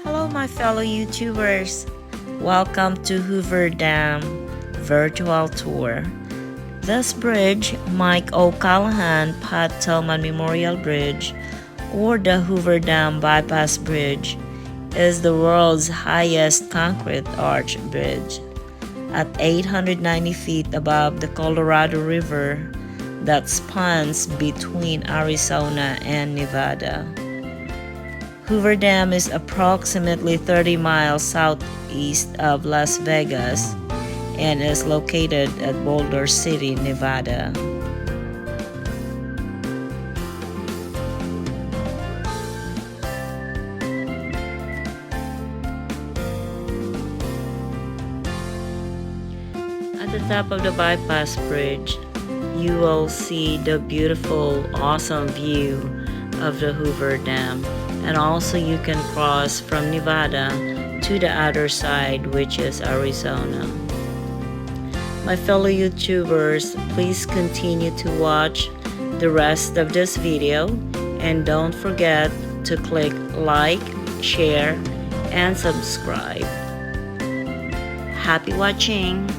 Hello my fellow YouTubers, welcome to Hoover Dam Virtual Tour. This bridge, Mike O'Callahan Tillman Memorial Bridge, or the Hoover Dam Bypass Bridge, is the world's highest concrete arch bridge. At 890 feet above the Colorado River that spans between Arizona and Nevada. Hoover Dam is approximately 30 miles southeast of Las Vegas and is located at Boulder City, Nevada. At the top of the bypass bridge, you will see the beautiful, awesome view of the Hoover Dam, and also you can cross from Nevada to the other side, which is Arizona. My fellow YouTubers, please continue to watch the rest of this video and don't forget to click like, share, and subscribe. Happy watching!